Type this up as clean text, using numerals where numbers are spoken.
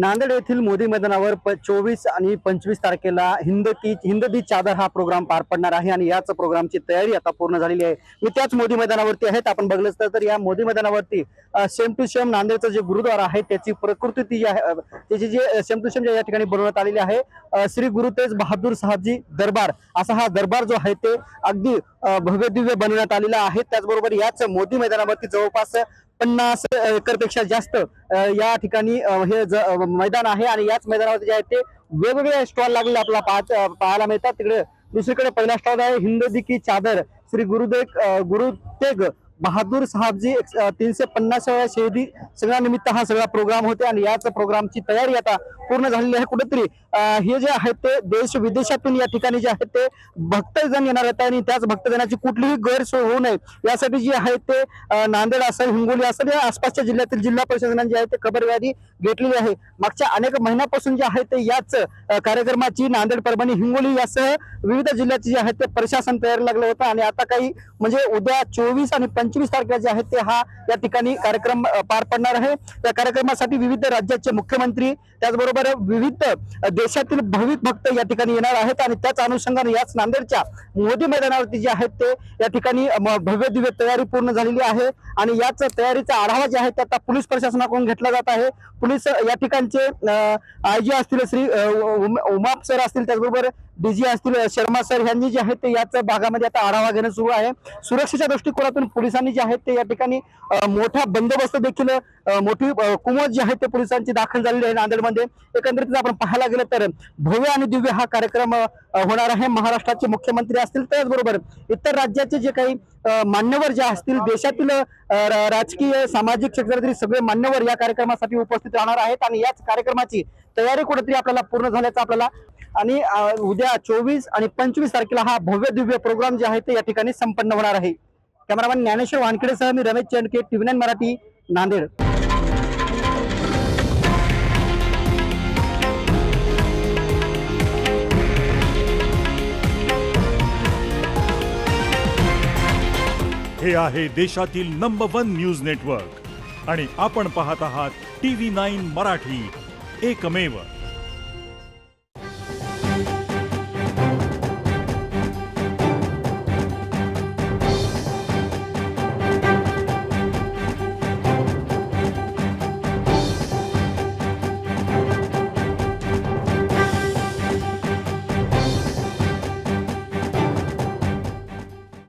नांदेड येथील मोदी मैदानावर 24 आणि 25 तारखेला हिंद दी चादर हा प्रोग्राम पार पडणार आहे आणि याच प्रोग्रामची तयारी आता पूर्ण झालेली आहे। मी त्याच मोदी मैदानावरती आहेत। आपण बघलंच तर या मोदी मैदानावरती सेम टू सेम नांदेडचं जे गुरुद्वारा आहे त्याची प्रकृती ती आहे, त्याची जे सेम टू सेम या ठिकाणी बनवण्यात आलेली आहे। श्री गुरु तेग बहादूर साहेबजी दरबार असा हा दरबार जो आहे ते अगदी भव्य दिव्य बनवण्यात आलेला आहे। त्याचबरोबर याच मोदी मैदानावरती जवळपास 50 एकरपेक्षा जास्त या ठिकाणी हे मैदान आहे आणि याच मैदानावरती जे आहे ते वेगवेगळे स्टॉल लागलेले आपल्याला पाहायला मिळतात। तिकडे दुसरीकडे पहिला स्टॉल आहे हिंद दी चादर श्री गुरु तेग बहादूर साहेबजी 350व्या शहीदी निमित्त हा सगळा प्रोग्राम होते आणि याच प्रोग्रामची तयारी आता पूर्ण झालेली आहे। कुठेतरी हे जे आहे ते देश विदेशातून या ठिकाणी जे आहे ते भक्तजन येणार आहेत आणि त्याच भक्तजनाची कुठलीही गैरसोय होऊ नये यासाठी जे आहे ते नांदेड असेल, हिंगोली असेल या आसपासच्या जिल्ह्यातील जिल्हा परिषदांनी जे आहे ते खबरदारी घेतलेली आहे। मागच्या अनेक महिन्यापासून जे आहे ते याच कार्यक्रमाची नांदेड, परभणी, हिंगोली यासह विविध जिल्ह्याचे जे आहे ते प्रशासन तयार लागलं होतं आणि आता काही म्हणजे उद्या 24 आणि 25 तारखेला जे आहे ते हा या ठिकाणी कार्यक्रम पार पडणार आहे। त्या कार्यक्रमासाठी विविध राज्याचे मुख्यमंत्री त्याचबरोबर विविध देशातील भाविक भक्त या ठिकाणी येणार आहेत आणि त्याच अनुषंगाने याच नांदेडच्या मोदी मैदानावरती जे आहेत ते या ठिकाणी भव्य दिव्य तयारी पूर्ण झालेली आहे आणि याच तयारीचा आढावा जे आहे ते आता पोलीस प्रशासनाकडून घेतला जात आहे। पोलीस या ठिकाणचे आयजी असतील श्री उमाप सर असतील, त्याचबरोबर डीजी असतील शर्मा सर यांनी जे आहे ते याच भागामध्ये आता आढावा घेणं सुरू आहे। सुरक्षेच्या दृष्टिकोनातून पोलिसांनी जे आहेत ते या ठिकाणी मोठा बंदोबस्त देखील मोठी कुमत जी आहे ते पोलिसांची दाखल झालेली आहे नांदेडमध्ये। एकंदरीत आपण पाहायला गेलं तर भव्य आणि दिव्य हा कार्यक्रम होणार आहे। महाराष्ट्राचे मुख्यमंत्री असतील त्याचबरोबर इतर राज्याचे जे काही मान्यवर जे असतील, देशातील राजकीय सामाजिक क्षेत्रातील सगळे मान्यवर या कार्यक्रमासाठी उपस्थित राहणार आहेत आणि याच कार्यक्रमाची तयारी कुठेतरी आपल्याला पूर्ण झाल्याचं आपल्याला आणि उद्या 24 आणि 25 तारखेला हा भव्य दिव्य प्रोग्राम जे आहे ते या ठिकाणी संपन्न होणार आहे। कॅमेरामॅन ज्ञानेश्वर वानखेडेसह मी रमेश चंडके, TV9 मराठी, नांदेड। हे आहे देशातील नंबर 1 न्यूज नेटवर्क आणि आपण पाहत आहात TV9 मराठी, एकमेव।